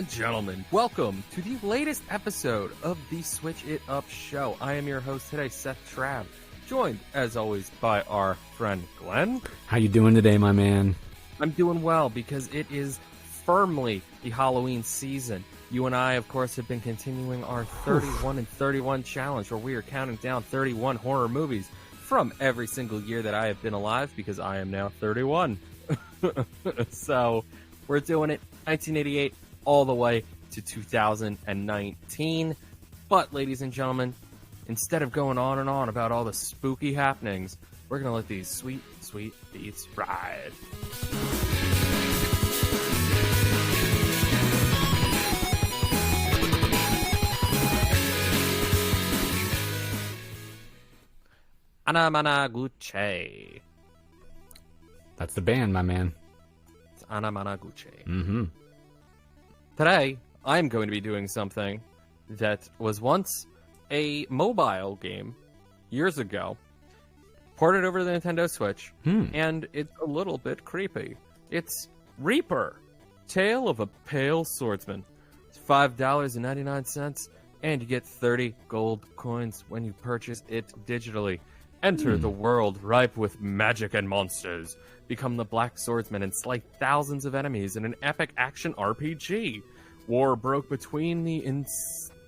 and gentlemen, welcome to the latest episode of the Switch It Up Show. I am your host today, Seth Trav, joined, as always, by our friend Glenn. How you doing today, my man? I'm doing well because it is firmly the Halloween season. You and I, of course, have been continuing our 31 and 31 challenge, where we are counting down 31 horror movies from every single year that I have been alive, because I am now 31. So we're doing it 1988 all the way to 2019. But, ladies and gentlemen, instead of going on and on about all the spooky happenings, we're going to let these sweet, sweet beats ride. Anamanaguchi. That's the band, my man. It's Anamanaguchi. Mm-hmm. Today, I'm going to be doing something that was once a mobile game years ago, ported over to the Nintendo Switch, and it's a little bit creepy. It's Reaper, Tale of a Pale Swordsman. It's $5.99, and you get 30 gold coins when you purchase it digitally. Enter the world ripe with magic and monsters. Become the Black Swordsman and slay thousands of enemies in an epic action RPG. War broke between the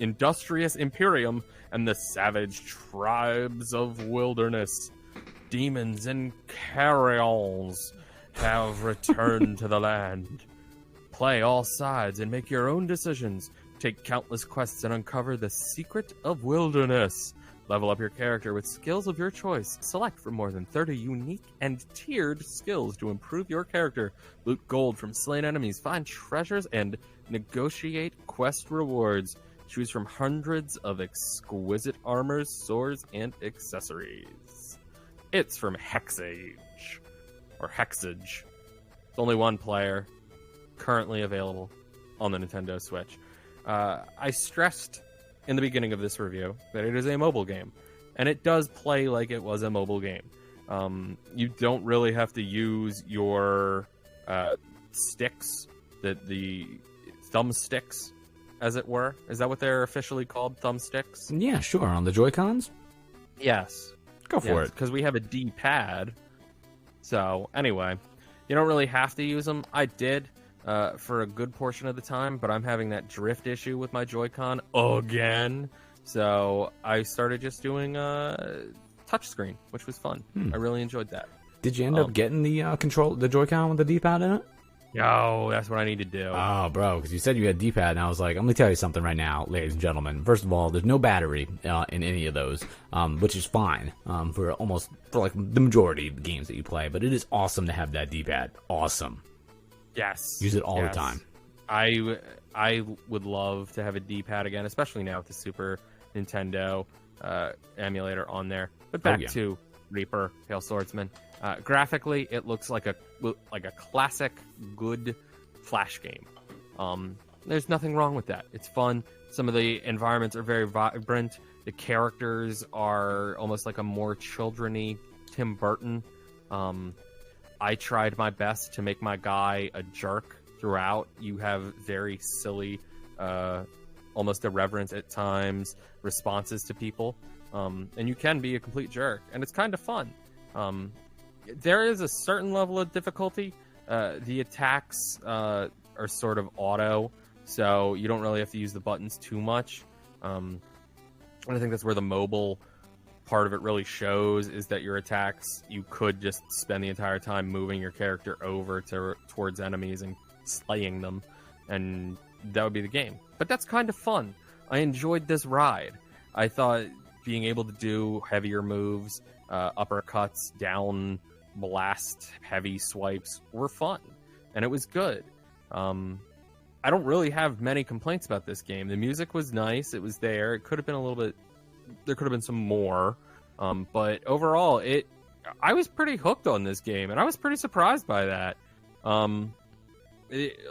industrious Imperium and the savage tribes of wilderness. Demons and carrions have returned to the land. Play all sides and make your own decisions. Take countless quests and uncover the secret of wilderness. Level up your character with skills of your choice. Select from more than 30 unique and tiered skills to improve your character. Loot gold from slain enemies, find treasures, and negotiate quest rewards. Choose from hundreds of exquisite armors, swords, and accessories. It's from Hexage, or Hexage. It's only one player, currently available on the Nintendo Switch. I stressed in the beginning of this review that it is a mobile game, and it does play like it was a mobile game. You don't really have to use your sticks, the thumbsticks, as it were. Is that what they're officially called, thumbsticks? Yeah, sure. On the Joy-Cons? Yes. Go for it. Because we have a D-pad. So, anyway, you don't really have to use them. I did for a good portion of the time, but I'm having that drift issue with my Joy-Con again. So I started just doing touchscreen, which was fun. I really enjoyed that. Did you end up getting the the Joy-Con with the D-pad in it? Yo, that's what I need to do. Oh, bro, because you said you had D-pad, and I was like, I'm going to tell you something right now, ladies and gentlemen. First of all, there's no battery in any of those, which is fine for like the majority of the games that you play, but it is awesome to have that D-pad. Awesome. Yes. Use it all the time. I would love to have a D-pad again, especially now with the Super Nintendo emulator on there. But back to Reaper, Pale Swordsman. Graphically, it looks like a classic, good Flash game. There's nothing wrong with that. It's fun. Some of the environments are very vibrant. The characters are almost like a more children-y Tim Burton. I tried my best to make my guy a jerk throughout. You have very silly, almost irreverent at times, responses to people. And you can be a complete jerk. And it's kind of fun. There is a certain level of difficulty. The attacks are sort of auto, so you don't really have to use the buttons too much. And I think that's where the mobile part of it really shows, is that your attacks, you could just spend the entire time moving your character over towards enemies and slaying them, and that would be the game. But that's kind of fun. I enjoyed this ride. I thought being able to do heavier moves, uppercuts, down blast, heavy swipes were fun, and it was good. I don't really have many complaints about this game. The music was nice. It was there. It could have been a little bit... There could have been some more, but overall, I was pretty hooked on this game, and I was pretty surprised by that. Like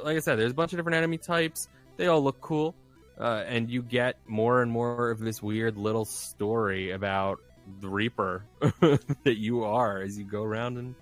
I said, there's a bunch of different enemy types. They all look cool, and you get more and more of this weird little story about the Reaper that you are as you go around and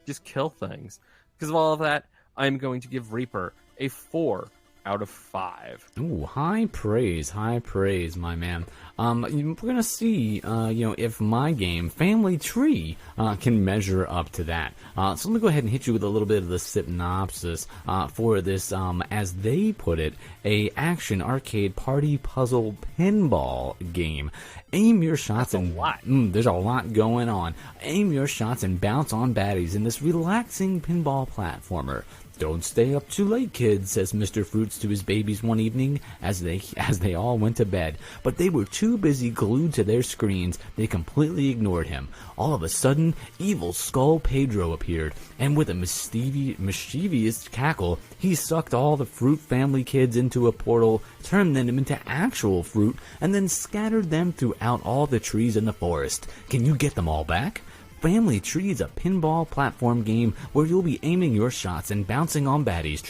just kill things. Because of all of that, I'm going to give Reaper a 4 out of 5. Ooh, high praise, my man. We're gonna see, if my game Family Tree can measure up to that. So let me go ahead and hit you with a little bit of the synopsis for this, as they put it, a action arcade party puzzle pinball game. Aim your shots and there's a lot going on. Aim your shots and bounce on baddies in this relaxing pinball platformer. Don't stay up too late, kids, says Mr. Fruits to his babies one evening as they all went to bed. But they were too busy glued to their screens, they completely ignored him. All of a sudden, evil Skull Pedro appeared, and with a mischievous cackle, he sucked all the Fruit family kids into a portal, turned them into actual fruit, and then scattered them throughout all the trees in the forest. Can you get them all back? Family Tree is a pinball platform game where you'll be aiming your shots and bouncing on baddies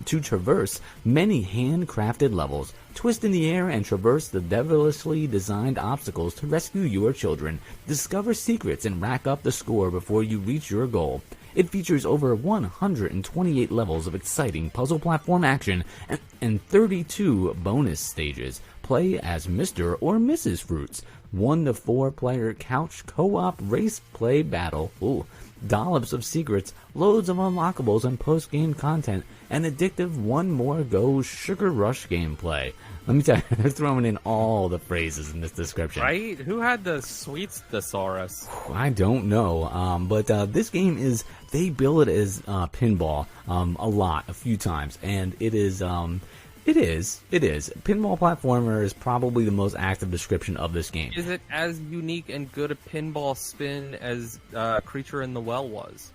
to traverse many handcrafted levels, twist in the air and traverse the devilishly designed obstacles to rescue your children, discover secrets and rack up the score before you reach your goal. It features over 128 levels of exciting puzzle platform action and 32 bonus stages. Play as Mr. or Mrs. Fruits. 1 to 4 player couch co-op race play battle. Ooh. Dollops of secrets, loads of unlockables and post-game content, and addictive one more go sugar rush gameplay. Let me tell you, they're throwing in all the phrases in this description. Right? Who had the sweets thesaurus? I don't know, but this game they bill it as pinball a few times, and it is. It is. Pinball platformer is probably the most active description of this game. Is it as unique and good a pinball spin as Creature in the Well was?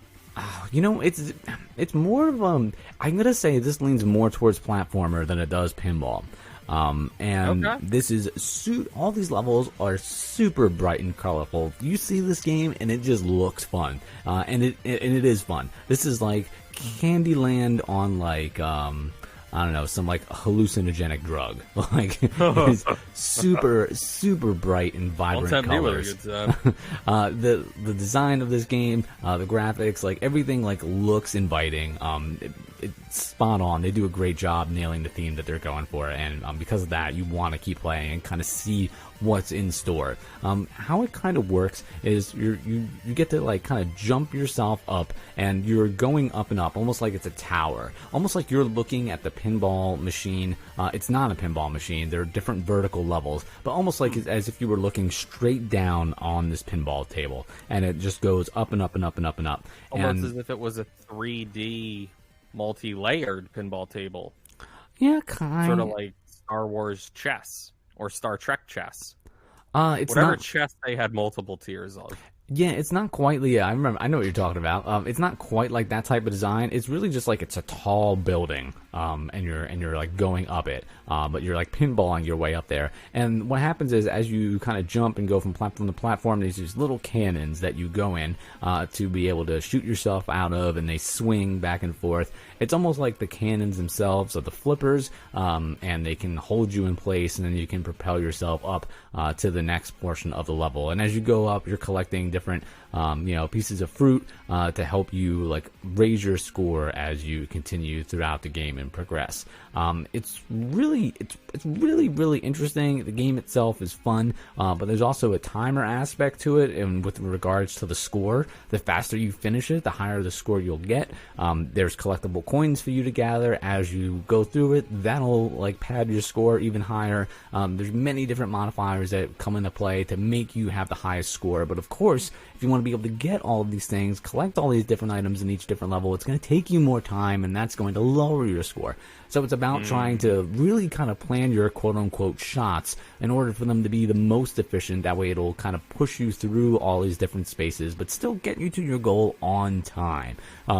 It's more of I'm gonna say this leans more towards platformer than it does pinball. This is all these levels are super bright and colorful. You see this game and it just looks fun, and it is fun. This is like Candyland on like I don't know, some like hallucinogenic drug. Like it's super bright and vibrant colors. The design of this game, the graphics, like everything, like looks inviting. It's spot on. They do a great job nailing the theme that they're going for, and because of that, you want to keep playing and kind of see what's in store. How it kind of works is you get to like kind of jump yourself up, and you're going up and up, almost like it's a tower, almost like you're looking at the pinball machine. It's not a pinball machine. There are different vertical levels, but almost like as if you were looking straight down on this pinball table, and it just goes up and up and up and up and up. Almost as if it was a 3D multi-layered pinball table. Yeah, kind sort of like Star Wars chess or Star Trek chess. It's whatever not... chess they had multiple tiers of. Yeah, it's not quite. Yeah, I know what you're talking about. It's not quite like that type of design. It's really just like it's a tall building, and you're like going up it, but you're like pinballing your way up there. And what happens is, as you kind of jump and go from platform to platform, there's these little cannons that you go in to be able to shoot yourself out of, and they swing back and forth. It's almost like the cannons themselves are the flippers, and they can hold you in place, and then you can propel yourself up to the next portion of the level. And as you go up, you're collecting different pieces of fruit to help you like raise your score as you continue throughout the game and progress. It's really interesting. The game itself is fun, but there's also a timer aspect to it, and with regards to the score, the faster you finish it, the higher the score you'll get. There's collectible coins for you to gather as you go through it. That'll like pad your score even higher. There's many different modifiers that come into play to make you have the highest score, but of course, if you want to be able to get all of these things, collect all these different items in each different level, it's going to take you more time, and that's going to lower your score. So it's about trying to really kind of plan your quote-unquote shots in order for them to be the most efficient. That way it'll kind of push you through all these different spaces, but still get you to your goal on time.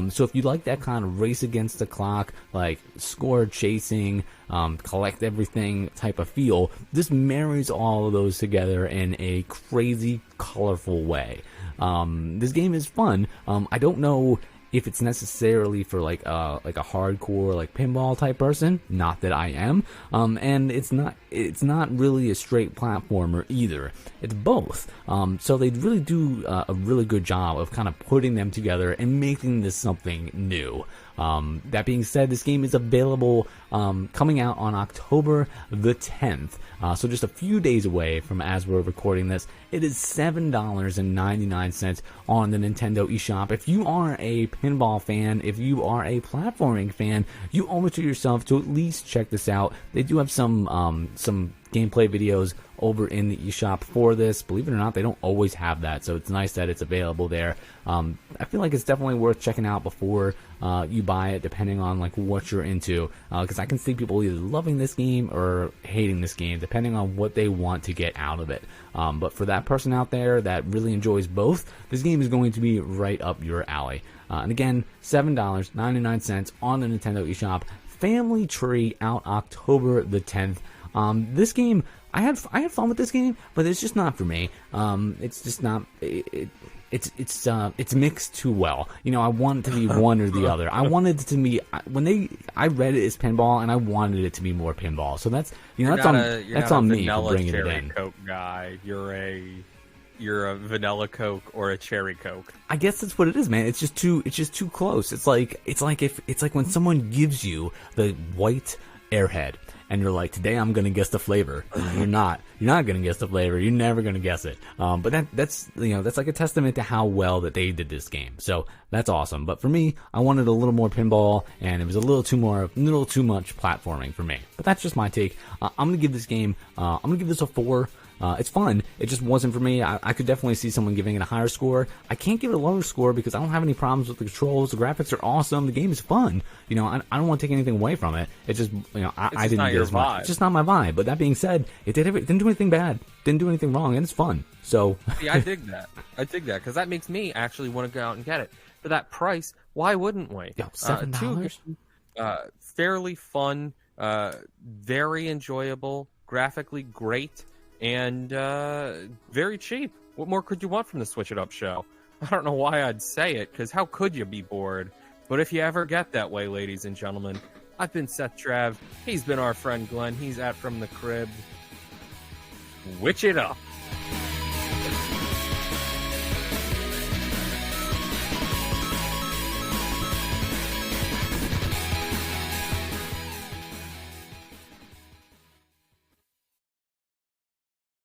So if you like that kind of race against the clock, like score chasing, collect everything type of feel, this marries all of those together in a crazy, colorful way. This game is fun. I don't know if it's necessarily for like a hardcore like pinball type person. Not that I am. And it's not really a straight platformer either. It's both. So they really do a really good job of kind of putting them together and making this something new. That being said, this game is available coming out on October the 10th. So just a few days away from as we're recording this. It is $7.99 on the Nintendo eShop. If you are a pinball fan, if you are a platforming fan, you owe it to yourself to at least check this out. They do have some gameplay videos over in the eShop for this. Believe it or not, they don't always have that, so it's nice that it's available there. I feel like it's definitely worth checking out before you buy it, depending on like what you're into, because I can see people either loving this game or hating this game, depending on what they want to get out of it. But for that person out there that really enjoys both, this game is going to be right up your alley. And again, $7.99 on the Nintendo eShop. Family Tree out October the 10th. This game, I had fun with this game, but it's just not for me. It's just not. It's mixed too well. You know, I want it to be one or the other. I wanted it to be I read it as pinball, and I wanted it to be more pinball. So that's that's on me for bringing it in. Coke guy, you're a vanilla Coke or a cherry Coke. I guess that's what it is, man. It's just too close. It's like when someone gives you the white Airhead, and you're like, today I'm gonna guess the flavor. You're not gonna guess the flavor. You're never gonna guess it. But that's like a testament to how well that they did this game. So that's awesome. But for me, I wanted a little more pinball, and it was a little too much platforming for me. But that's just my take. I'm gonna give this game. I'm gonna give this a 4. It's fun. It just wasn't for me. I could definitely see someone giving it a higher score. I can't give it a lower score because I don't have any problems with the controls. The graphics are awesome. The game is fun. You know, I don't want to take anything away from it. It's just, you know, I didn't get as much. It's just not my vibe. But that being said, it didn't do anything bad. Didn't do anything wrong, and it's fun. So see, I dig that. Because that makes me actually want to go out and get it. For that price, why wouldn't we? Yo, $7? Fairly fun, very enjoyable, graphically great, and very cheap. What more could you want from the Switch It Up show? I don't know why I'd say it, because how could you be bored? But if you ever get that way, ladies and gentlemen, I've been Seth Trav. He's been our friend Glenn. He's at From the Crib. Switch it up.